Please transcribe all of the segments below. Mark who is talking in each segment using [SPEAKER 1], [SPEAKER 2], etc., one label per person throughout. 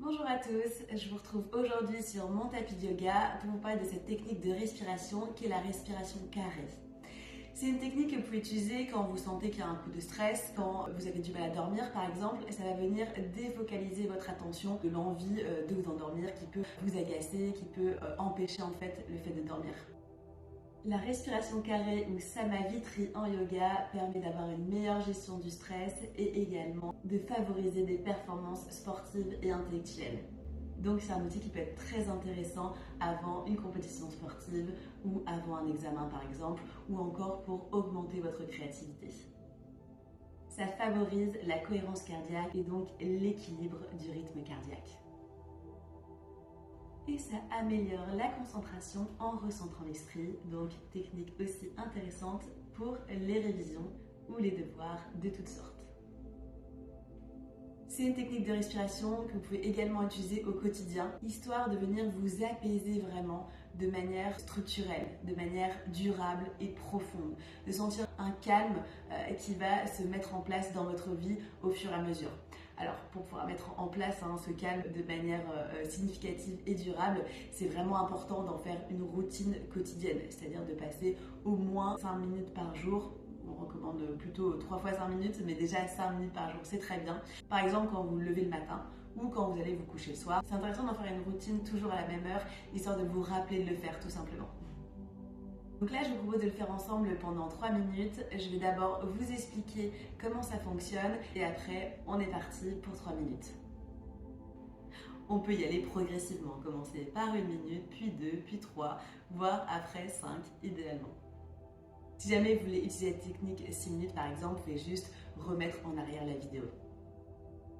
[SPEAKER 1] Bonjour à tous, je vous retrouve aujourd'hui sur mon tapis de yoga pour vous parler de cette technique de respiration qui est la respiration carrée. C'est une technique que vous pouvez utiliser quand vous sentez qu'il y a un coup de stress, quand vous avez du mal à dormir par exemple, et ça va venir défocaliser votre attention de l'envie de vous endormir qui peut vous agacer, qui peut empêcher en fait le fait de dormir. La respiration carrée ou Samavitri en yoga permet d'avoir une meilleure gestion du stress et également de favoriser des performances sportives et intellectuelles. Donc c'est un outil qui peut être très intéressant avant une compétition sportive ou avant un examen par exemple, ou encore pour augmenter votre créativité. Ça favorise la cohérence cardiaque et donc l'équilibre du rythme cardiaque. Et ça améliore la concentration en recentrant l'esprit, donc technique aussi intéressante pour les révisions ou les devoirs de toutes sortes. C'est une technique de respiration que vous pouvez également utiliser au quotidien, histoire de venir vous apaiser vraiment de manière structurelle, de manière durable et profonde, de sentir un calme qui va se mettre en place dans votre vie au fur et à mesure. Alors, pour pouvoir mettre en place ce calme de manière significative et durable, c'est vraiment important d'en faire une routine quotidienne, c'est-à-dire de passer au moins 5 minutes par jour. On recommande plutôt 3 fois 5 minutes, mais déjà 5 minutes par jour, c'est très bien. Par exemple, quand vous vous levez le matin ou quand vous allez vous coucher le soir, c'est intéressant d'en faire une routine toujours à la même heure, histoire de vous rappeler de le faire tout simplement. Donc là, je vous propose de le faire ensemble pendant 3 minutes. Je vais d'abord vous expliquer comment ça fonctionne et après, on est parti pour 3 minutes. On peut y aller progressivement, commencer par 1 minute, puis 2, puis 3, voire après 5 idéalement. Si jamais vous voulez utiliser la technique 6 minutes par exemple, vous pouvez juste remettre en arrière la vidéo.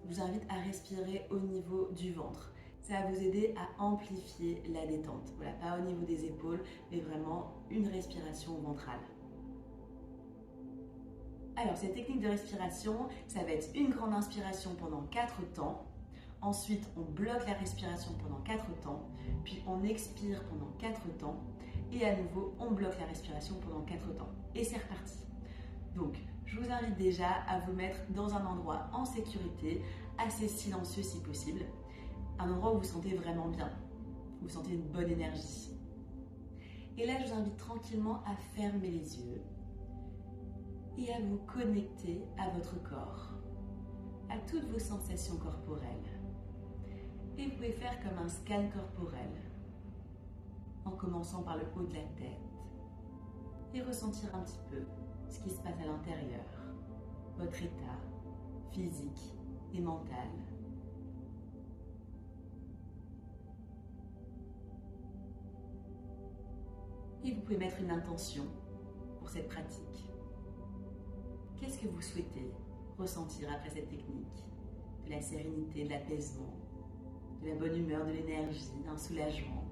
[SPEAKER 1] Je vous invite à respirer au niveau du ventre. Ça va vous aider à amplifier la détente. Voilà, pas au niveau des épaules, mais vraiment une respiration ventrale. Alors, cette technique de respiration, ça va être une grande inspiration pendant 4 temps. Ensuite, on bloque la respiration pendant 4 temps. Puis, on expire pendant 4 temps. Et à nouveau, on bloque la respiration pendant 4 temps. Et c'est reparti. Donc, je vous invite déjà à vous mettre dans un endroit en sécurité, assez silencieux si possible. Un endroit où vous vous sentez vraiment bien, où vous sentez une bonne énergie. Et là, je vous invite tranquillement à fermer les yeux et à vous connecter à votre corps, à toutes vos sensations corporelles. Et vous pouvez faire comme un scan corporel, en commençant par le haut de la tête, et ressentir un petit peu ce qui se passe à l'intérieur, votre état physique et mental. Et vous pouvez mettre une intention pour cette pratique. Qu'est-ce que vous souhaitez ressentir après cette technique? De la sérénité, de l'apaisement, de la bonne humeur, de l'énergie, d'un soulagement.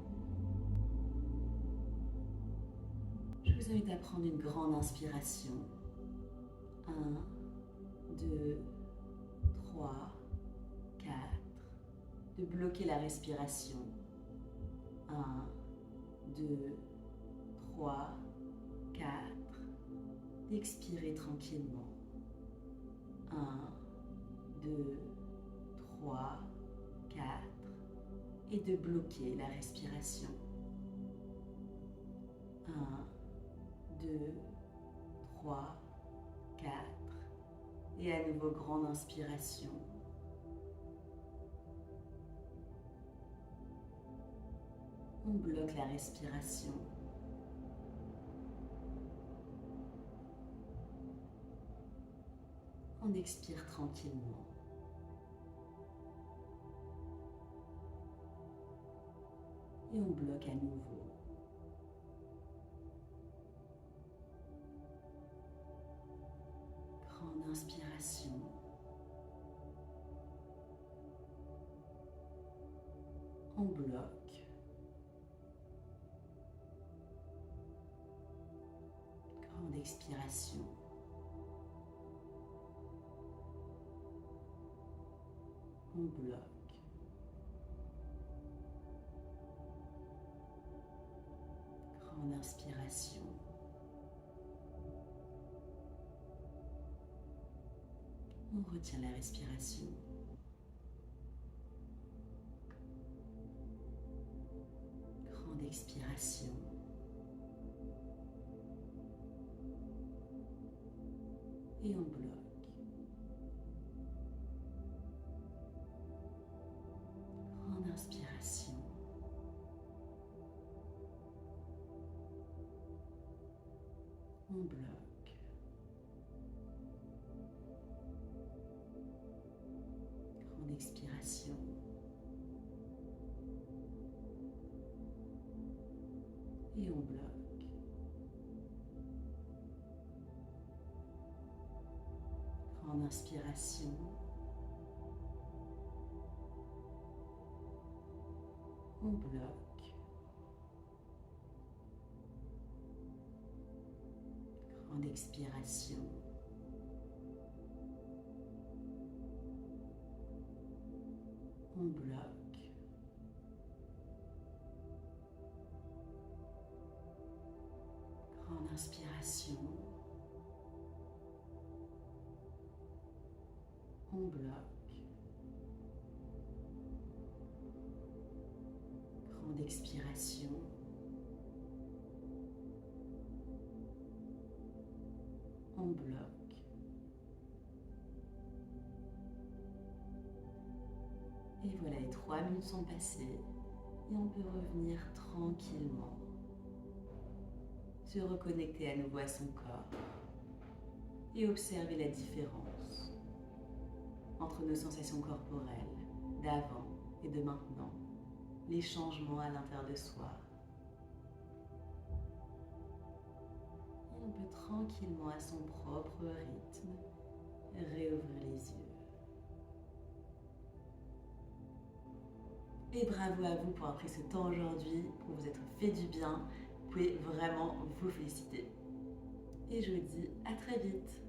[SPEAKER 1] Je vous invite à prendre une grande inspiration. 1, 2, 3, 4. De bloquer la respiration. 1, 2, 3, 4. D'expirer tranquillement. 1, 2, 3, 4. Et de bloquer la respiration. 1, 2, 3, 4. Et à nouveau, grande inspiration. On bloque la respiration. On expire tranquillement. Et on bloque à nouveau. Grande inspiration. On bloque. Grande expiration. On bloque. Grande inspiration. On retient la respiration.
[SPEAKER 2] expiration. Et on bloque. Grande inspiration. On bloque. Grande expiration. Et on bloque. Grande inspiration. On bloque. Grande expiration. On bloque. Grande inspiration. On bloque. Grande expiration. On bloque. Et voilà, les 3 minutes sont passées et on peut revenir tranquillement, se reconnecter à nouveau à son corps et observer la différence entre nos sensations corporelles d'avant et de maintenant, les changements à l'intérieur de soi. Et on peut tranquillement, à son propre rythme, réouvrir les yeux. Et bravo à vous pour avoir pris ce temps aujourd'hui, pour vous être fait du bien. Vous pouvez vraiment vous féliciter. Et je vous dis à très vite.